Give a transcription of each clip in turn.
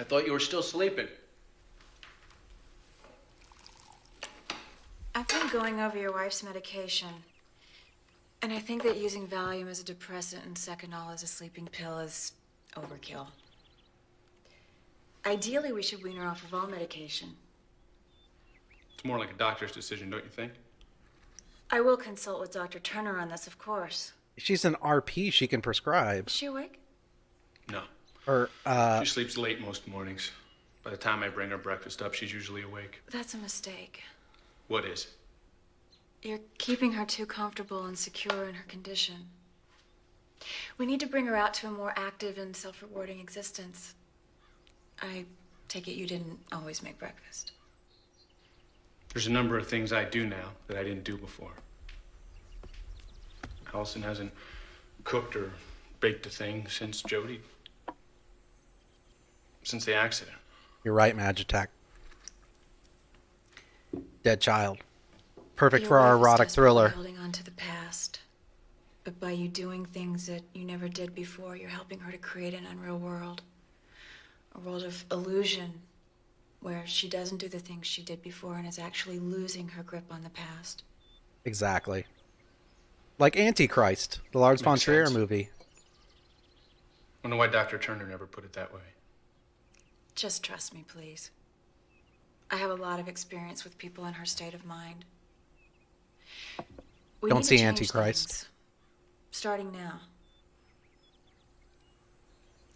thought you were still sleeping. I've been going over your wife's medication. And I think that using Valium as a depressant and Seconal as a sleeping pill is overkill. Ideally, we should wean her off of all medication. It's more like a doctor's decision, don't you think? I will consult with Dr. Turner on this, of course. She's an RP. She can prescribe. Is she awake? No. Or, She sleeps late most mornings. By the time I bring her breakfast up, she's usually awake. That's a mistake. What is? You're keeping her too comfortable and secure in her condition. We need to bring her out to a more active and self-rewarding existence. I take it you didn't always make breakfast. There's a number of things I do now that I didn't do before. Allison hasn't cooked or baked a thing since Jody. Since the accident. You're right, Magitech. Dead child. Perfect Your for our wife is erotic desperately thriller. holding on to the past. But by you doing things that you never did before, you're helping her to create an unreal world. A world of illusion, where she doesn't do the things she did before and is actually losing her grip on the past. Exactly. Like Antichrist, the Lars von Makes Trier sense. movie. Wonder why Dr. Turner never put it that way. Just trust me, please. I have a lot of experience with people in her state of mind. We Don't need to see change Antichrist. things, starting now.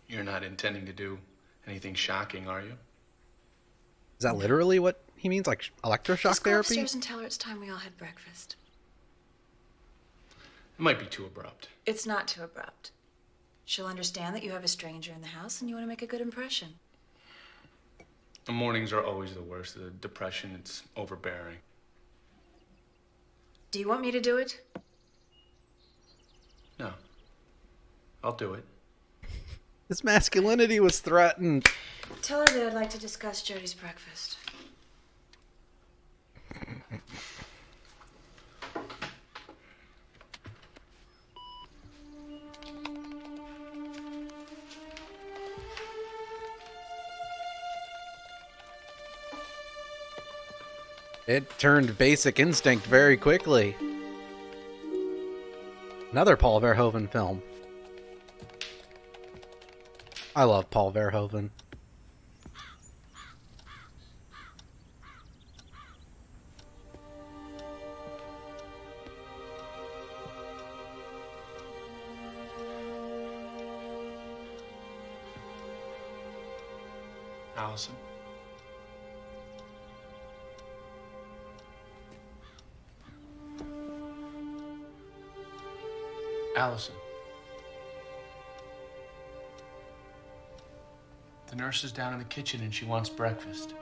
You're not intending to do anything shocking, are you? Is that literally what he means? Like electroshock Just go therapy? upstairs and tell her it's time we all had breakfast. It might be too abrupt. It's not too abrupt. She'll understand that you have a stranger in the house and you want to make a good impression. The mornings are always the worst. The depression, it's overbearing. Do you want me to do it? No. I'll do it. His masculinity was threatened. Tell her that I'd like to discuss Jody's breakfast. It turned Basic Instinct very quickly. Another Paul Verhoeven film. I love Paul Verhoeven. Allison? Allison. The nurse is down in the kitchen and she wants breakfast.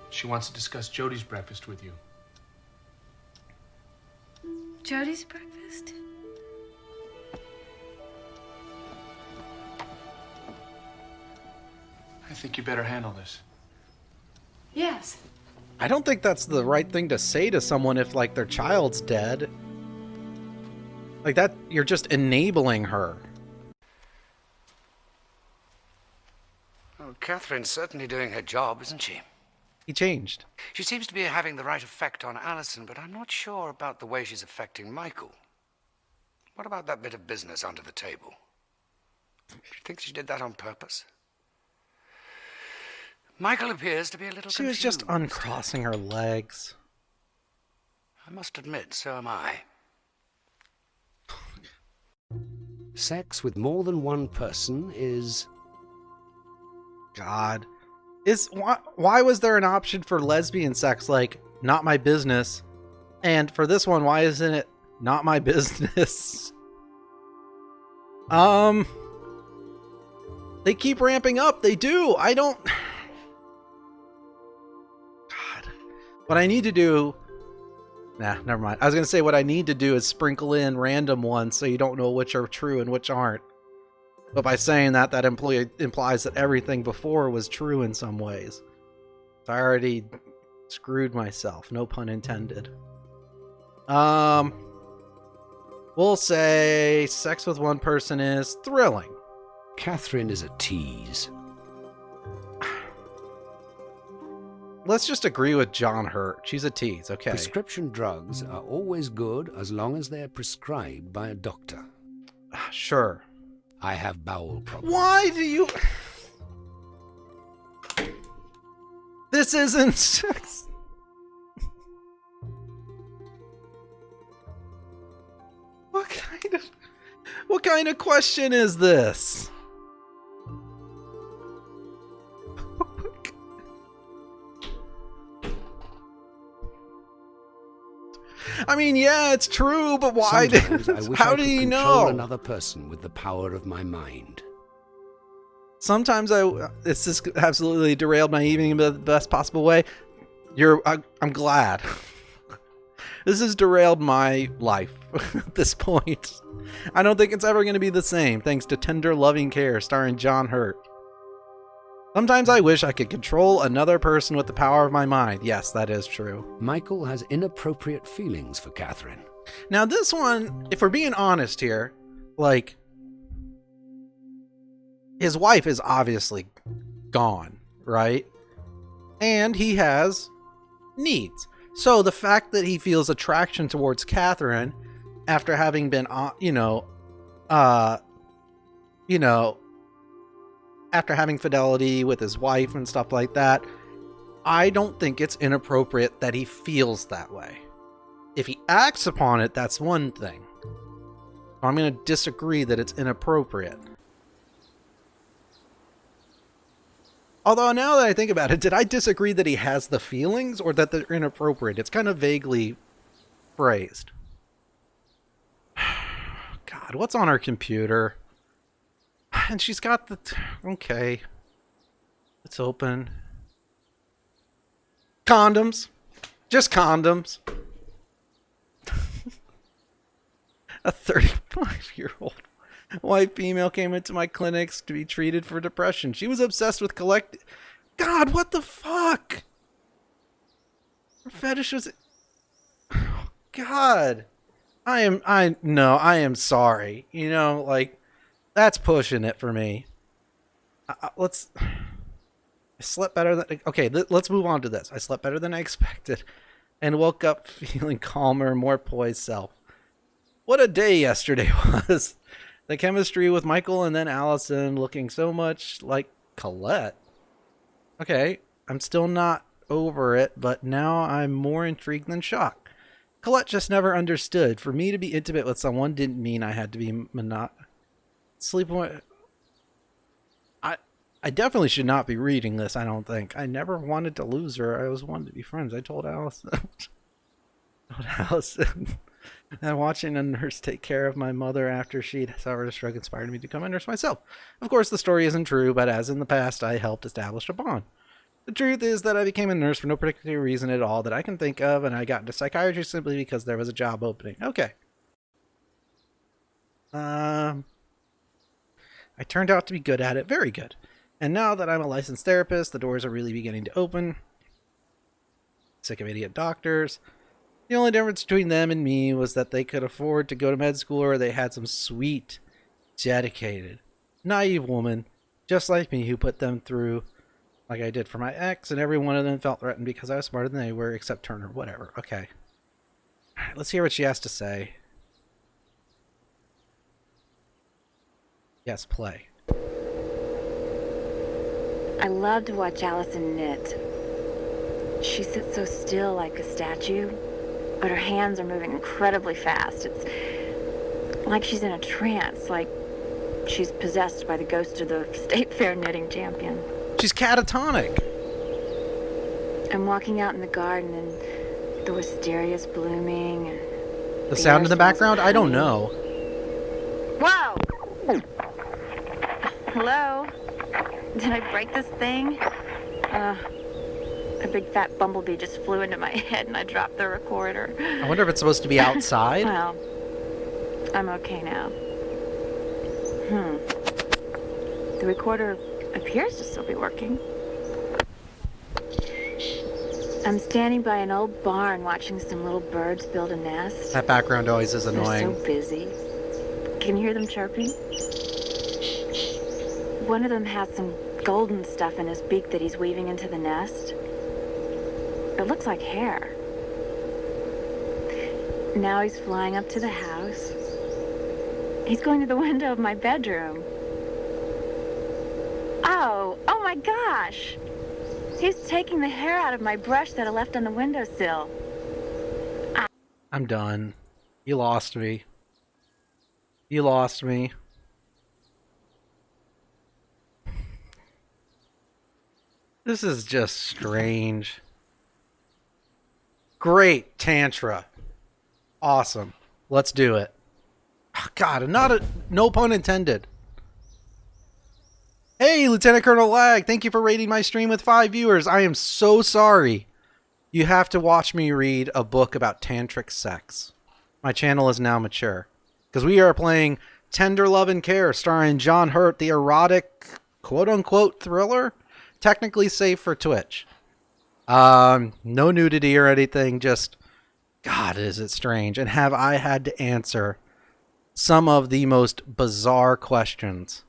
She wants to discuss Jody's breakfast with you. Jody's breakfast? I think you better handle this. Yes. I don't think that's the right thing to say to someone if, like, their child's dead. Like that, you're just enabling her. Well, Catherine's certainly doing her job, isn't she? He changed. She seems to be having the right effect on Alison, but I'm not sure about the way she's affecting Michael. What about that bit of business under the table? Do you think she did that on purpose? Michael appears to be a little She was confused. just uncrossing her legs. I must admit, so am I. Sex with more than one person is... God. Why was there an option for lesbian sex like, not my business? And for this one, why isn't it not my business? They keep ramping up. They do. I don't... God. What I need to do... Nah, never mind. I was going to say what I need to do is sprinkle in random ones so you don't know which are true and which aren't. But by saying that, that implies that everything before was true in some ways. I already screwed myself. No pun intended. We'll say sex with one person is thrilling. Catherine is a tease. Let's just agree with John Hurt. She's a tease, okay. Prescription drugs are always good as long as they're prescribed by a doctor. Sure. I have bowel problems. Why do you... This isn't sex. What kind of question is this? I mean, yeah, it's true, but why? Sometimes I wish How I do could you control know? another person with the power of my mind. Sometimes it's just absolutely derailed my evening in the best possible way. I'm glad. This has derailed my life at this point. I don't think it's ever going to be the same, thanks to Tender Loving Care, starring John Hurt. Sometimes I wish I could control another person with the power of my mind. Yes, that is true. Michael has inappropriate feelings for Catherine. Now this one, if we're being honest here, like, his wife is obviously gone, right? And he has needs. So the fact that he feels attraction towards Catherine after having been, after having fidelity with his wife and stuff like that, I don't think it's inappropriate that he feels that way. If he acts upon it, that's one thing. I'm going to disagree that it's inappropriate. Although now that I think about it, did I disagree that he has the feelings or that they're inappropriate? It's kind of vaguely phrased. God, what's on her computer? And she's got the... Okay. It's open. Condoms. Just condoms. A 35-year-old white female came into my clinics to be treated for depression. She was obsessed with God, what the fuck? Her fetish was... God. I am sorry. You know, like, that's pushing it for me. I slept better than... Okay, let's move on to this. I slept better than I expected and woke up feeling calmer, more poised self. What a day yesterday was. The chemistry with Michael and then Allison looking so much like Colette. Okay, I'm still not over it, but now I'm more intrigued than shocked. Colette just never understood. For me to be intimate with someone didn't mean I had to be sleeping with... I definitely should not be reading this, I don't think. I never wanted to lose her. I always wanted to be friends. I told Allison... And watching a nurse take care of my mother after she'd suffered a stroke inspired me to become a nurse myself. Of course, the story isn't true, but as in the past, I helped establish a bond. The truth is that I became a nurse for no particular reason at all that I can think of, and I got into psychiatry simply because there was a job opening. Okay. I turned out to be good at it. Very good. And now that I'm a licensed therapist, the doors are really beginning to open. Sick of idiot doctors. The only difference between them and me was that they could afford to go to med school or they had some sweet, dedicated, naive woman, just like me, who put them through like I did for my ex, and every one of them felt threatened because I was smarter than they were, except Turner. Whatever. Okay. All right, let's hear what she has to say. Yes, play. I love to watch Allison knit. She sits so still like a statue, but her hands are moving incredibly fast. It's like she's in a trance, like she's possessed by the ghost of the state fair knitting champion. She's catatonic. I'm walking out in the garden and the wisteria's blooming. And The sound air in the smells background? of I don't honey. know. Whoa! Hello? Did I break this thing? A big fat bumblebee just flew into my head and I dropped the recorder. I wonder if it's supposed to be outside. Well, I'm okay now. The recorder appears to still be working. I'm standing by an old barn watching some little birds build a nest. That background noise is annoying. They're so busy. Can you hear them chirping? One of them has some golden stuff in his beak that he's weaving into the nest. It looks like hair. Now he's flying up to the house. He's going to the window of my bedroom. Oh my gosh! He's taking the hair out of my brush that I left on the windowsill. I'm done. You lost me. You lost me. This is just strange. Great, Tantra. Awesome. Let's do it. Oh, God, no pun intended. Hey, Lieutenant Colonel Lag, thank you for rating my stream with 5 viewers. I am so sorry. You have to watch me read a book about tantric sex. My channel is now mature. Because we are playing Tender Love and Care, starring John Hurt, the erotic, quote-unquote, thriller. Technically safe for Twitch. No nudity or anything, just, God, is it strange. And have I had to answer some of the most bizarre questions.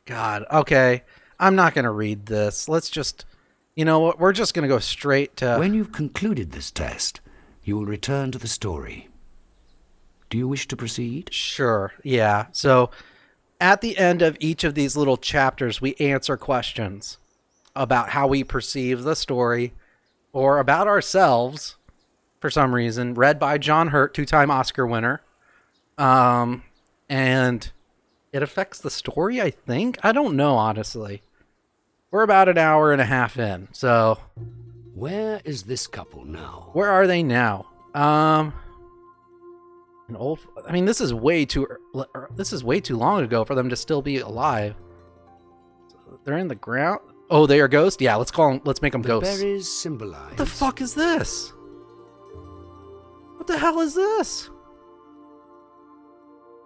God, okay. I'm not going to read this. Let's just, you know what, we're just going to go straight to... When you've concluded this test, you will return to the story. Do you wish to proceed? Sure, yeah. So, at the end of each of these little chapters, we answer questions about how we perceive the story, or about ourselves, for some reason, read by John Hurt, 2-time Oscar winner. And it affects the story, I think? I don't know, honestly. We're about an hour and a half in, so... Where is this couple now? Where are they now? An old... I mean, this is way too long ago for them to still be alive. They're in the ground? Oh, they are ghosts? Yeah, let's call them... Let's make them ghosts. The berries symbolize... What the fuck is this? What the hell is this?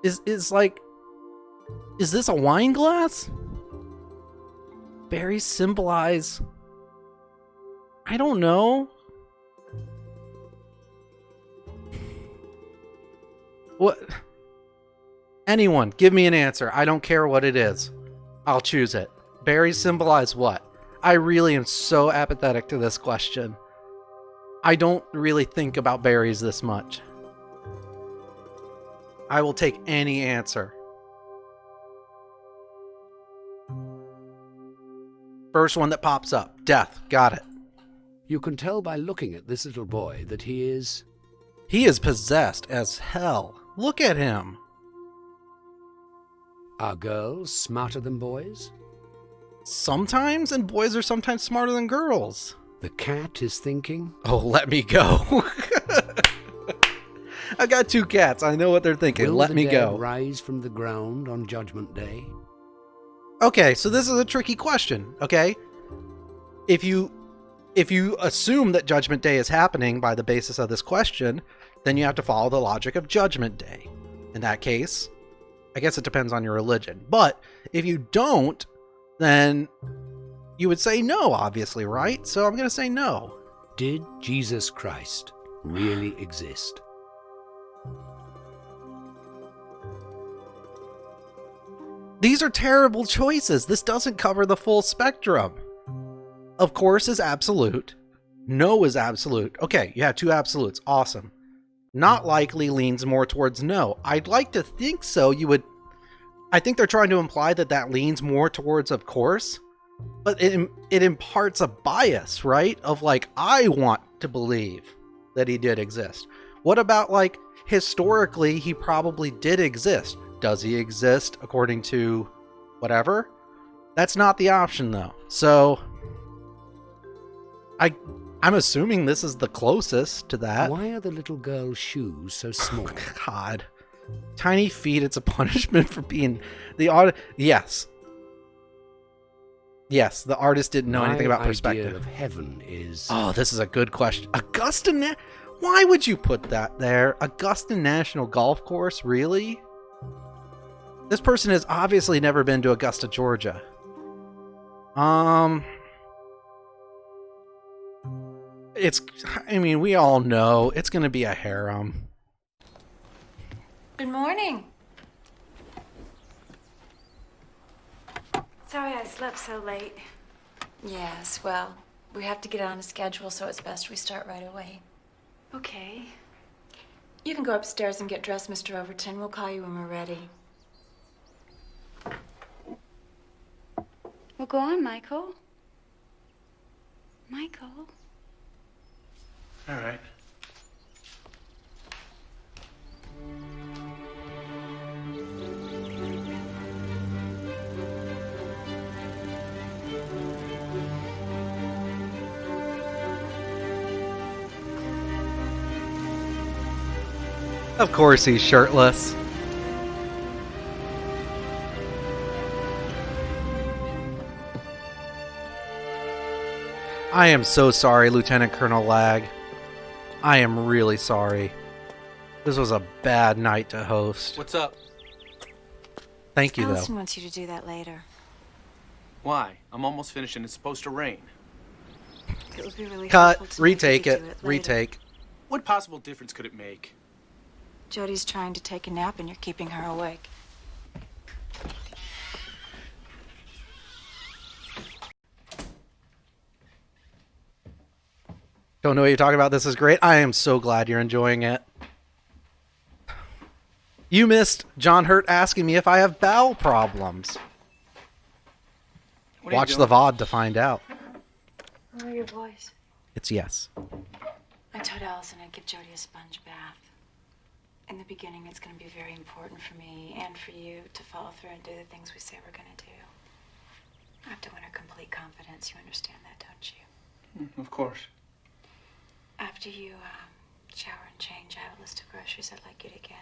Is like... Is this a wine glass? Berries symbolize... I don't know. What? Anyone, give me an answer. I don't care what it is. I'll choose it. Berries symbolize what? I really am so apathetic to this question. I don't really think about berries this much. I will take any answer. First one that pops up. Death. Got it. You can tell by looking at this little boy that he is... He is possessed as hell. Look at him. Are girls smarter than boys? Sometimes, and boys are sometimes smarter than girls. The cat is thinking... Oh, let me go. I got 2 cats. I know what they're thinking. Will Let the me dead go. rise from the ground on Judgment Day? Okay, so this is a tricky question, okay? If you assume that Judgment Day is happening by the basis of this question, then you have to follow the logic of Judgment Day. In that case, I guess it depends on your religion. But if you don't, then you would say no, obviously, right? So I'm going to say no. Did Jesus Christ really exist? These are terrible choices. This doesn't cover the full spectrum. Of course is absolute. No is absolute. Okay, you have 2 absolutes. Awesome. Not likely leans more towards no. I'd like to think so. I think they're trying to imply that leans more towards of course. But it imparts a bias, right? Of like, I want to believe that he did exist. What about like, historically, he probably did exist. Does he exist according to whatever? That's not the option though. So I'm assuming this is the closest to that. Why are the little girl's shoes so small? God. Tiny feet, it's a punishment for being the artist. Yes. Yes, the artist didn't know anything about perspective. My idea of heaven is... Oh, this is a good question. Augusta Why would you put that there? Augusta National Golf Course, really? This person has obviously never been to Augusta, Georgia. I mean, we all know it's going to be a harem. Good morning. Sorry I slept so late. Yes, well, we have to get on a schedule, so it's best we start right away. Okay. You can go upstairs and get dressed, Mr. Overton. We'll call you when we're ready. Well, go on, Michael. Michael. All right. Of course he's shirtless. I am so sorry, Lieutenant Colonel Lag. I am really sorry. This was a bad night to host. What's up? Thank you, Allison though. wants you to do that later. Why? I'm almost finished and it's supposed to rain. It would be really Cut. helpful to me if you Retake could it. do later. Retake. What possible difference could it make? Jody's trying to take a nap and you're keeping her awake. Don't know what you're talking about. This is great. I am so glad you're enjoying it. You missed John Hurt asking me if I have bowel problems. What are you Watch the doing? VOD to find out. Lower your voice. It's yes. I told Allison I'd give Jody a sponge bath. In the beginning, it's going to be very important for me and for you to follow through and do the things we say we're going to do. I have to win her complete confidence. You understand that, don't you? Of course. After you shower and change, I have a list of groceries I'd like you to get.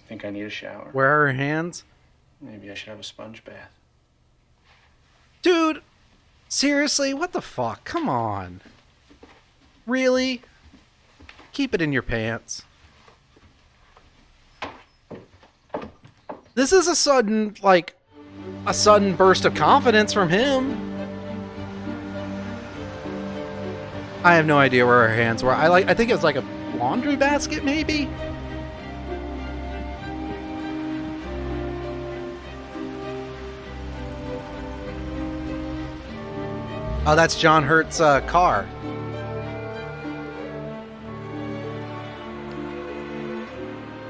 Think I need a shower? Where are her hands? Maybe I should have a sponge bath. Dude, seriously? What the fuck? Come on. Really? Keep it in your pants. This is a sudden burst of confidence from him. I have no idea where her hands were. I think it was like a laundry basket, maybe? Oh, that's John Hurt's car.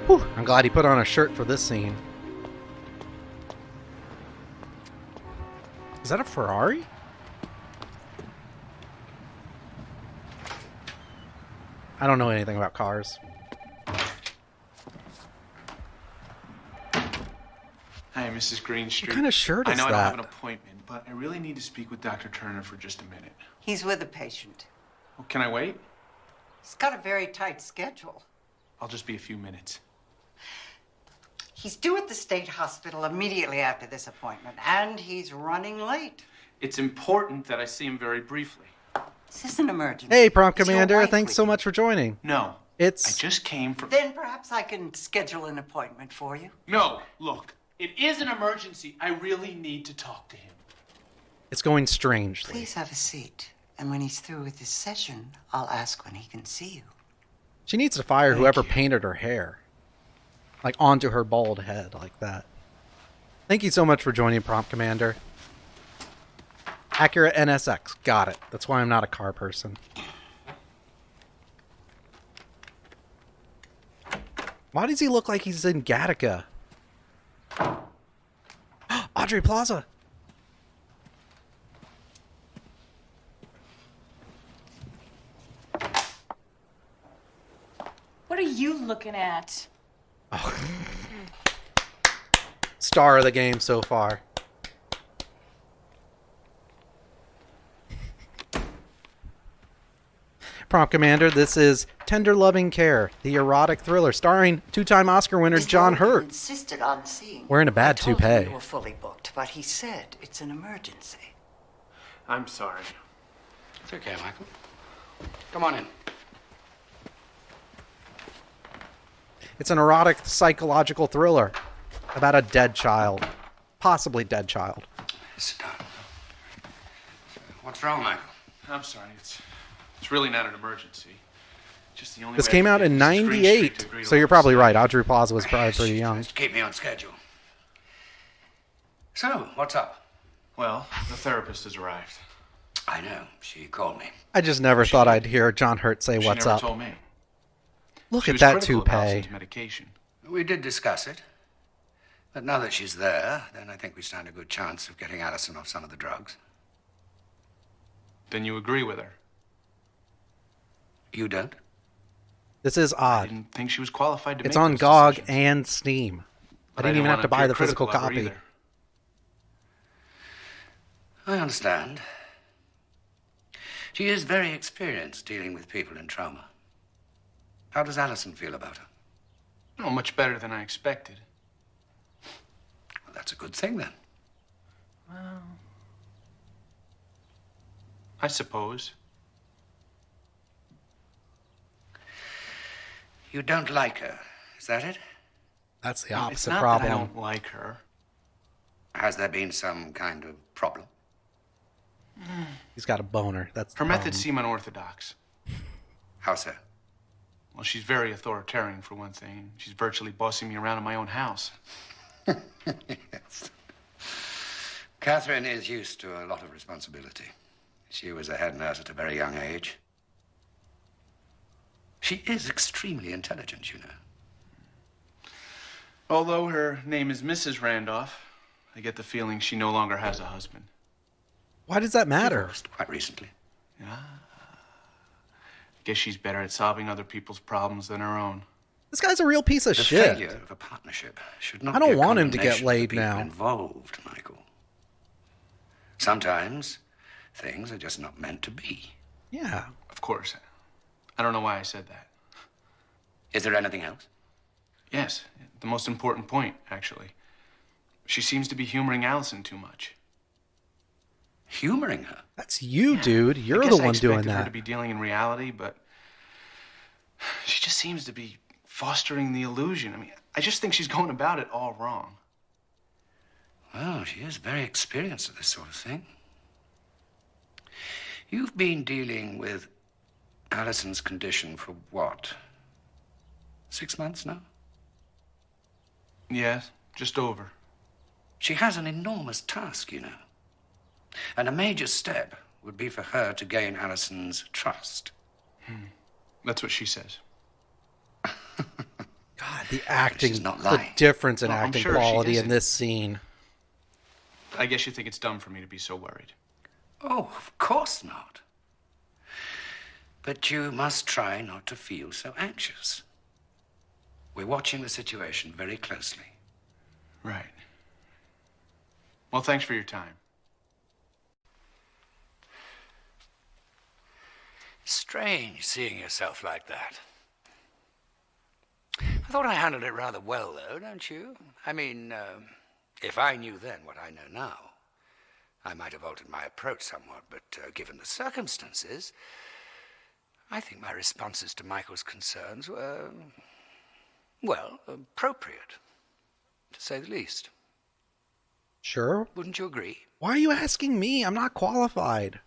Whew, I'm glad he put on a shirt for this scene. Is that a Ferrari? I don't know anything about cars. Hi, Mrs. Greenstreet. What kind of shirt I is know I don't have that? an appointment, but I really need to speak with Dr. Turner for just a minute. He's with a patient. Oh, can I wait? He's got a very tight schedule. I'll just be a few minutes. He's due at the state hospital immediately after this appointment, and he's running late. It's important that I see him very briefly. This is an emergency. Hey, Prompt Is your Commander, wife thanks with so you? much for joining. No. It's... I just came from... Then perhaps I can schedule an appointment for you. No, look. It is an emergency. I really need to talk to him. It's going strangely. Please have a seat. And when he's through with his session, I'll ask when he can see you. She needs to fire Thank whoever you. painted her hair. Like, onto her bald head, like that. Thank you so much for joining, Prompt Commander. Accurate NSX. Got it. That's why I'm not a car person. Why does he look like he's in Gattaca? Audrey Plaza. What are you looking at? Star of the game so far. Prompt Commander, this is Tender Loving Care, the erotic thriller starring two-time Oscar winner His John lawyer Hurt. insisted on seeing you. Wearing a bad I told him toupee. you were fully booked, but he said it's an emergency. I'm sorry. It's okay, Michael. Come on in. It's an erotic psychological thriller about a dead child. Possibly dead child. Sit down. What's wrong, Michael? I'm sorry. It's It's really not an emergency. Just the only This way I came can out get in Mrs. Greenstreet to 98, agree to so you're let probably us right. stay. Audrey Plaza was probably pretty She young. tries to keep me on schedule. So, what's up? Well, the therapist has arrived. I know. She called me. I just never thought I'd hear John Hurt say, She "What's never up?" told me. Look She at was that critical of toupee. Allison's medication. We did discuss it. But now that she's there, then I think we stand a good chance of getting Allison off some of the drugs. Then you agree with her. You don't? This is I odd. didn't think she was qualified to It's make on those GOG decisions. and Steam. I But didn't even have wanna to buy appear the physical critical of her copy. either. I understand. She is very experienced dealing with people in trauma. How does Allison feel about her? Oh, much better than I expected. Well, that's a good thing, then. I suppose. You don't like her, is that it? That's the It's opposite not problem. that I don't like her. Has there been some kind of problem? He's got a boner. That's the Her methods problem. seem unorthodox. How so? Well, she's very authoritarian, for one thing. She's virtually bossing me around in my own house. Yes. Catherine is used to a lot of responsibility. She was a head nurse at a very young age. She is extremely intelligent, you know. Although her name is Mrs. Randolph, I get the feeling she no longer has a husband. Why does that matter? Divorced quite recently. Guess she's better at solving other people's problems than her own. This guy's a real piece of The shit. failure of a partnership should not I don't be a want him to get condemnation of the laid people now. involved, Michael. Sometimes things are just not meant to be. Yeah. Of course. I don't know why I said that. Is there anything else? Yes, the most important point, actually. She seems to be humoring Allison too much. Humoring her? That's you, dude. I You're guess the I one doing expected her to that. be dealing in reality, but she just seems to be fostering the illusion. I mean, I just think she's going about it all wrong. Well, she is very experienced at this sort of thing. You've been dealing with Allison's condition for what? 6 months now? Yes, just over. She has an enormous task, you know. And a major step would be for her to gain Allison's trust. That's what she says. God, the acting, She's not the lying. difference in Well, I'm acting sure she quality in isn't. this scene. I guess you think it's dumb for me to be so worried. Oh, of course not. But you must try not to feel so anxious. We're watching the situation very closely. Right. Well, thanks for your time. Strange seeing yourself like that. I thought I handled it rather well, though, don't you? I mean, if I knew then what I know now, I might have altered my approach somewhat, but given the circumstances, I think my responses to Michael's concerns were, well, appropriate, to say the least. Sure. Wouldn't you agree? Why are you asking me? I'm not qualified.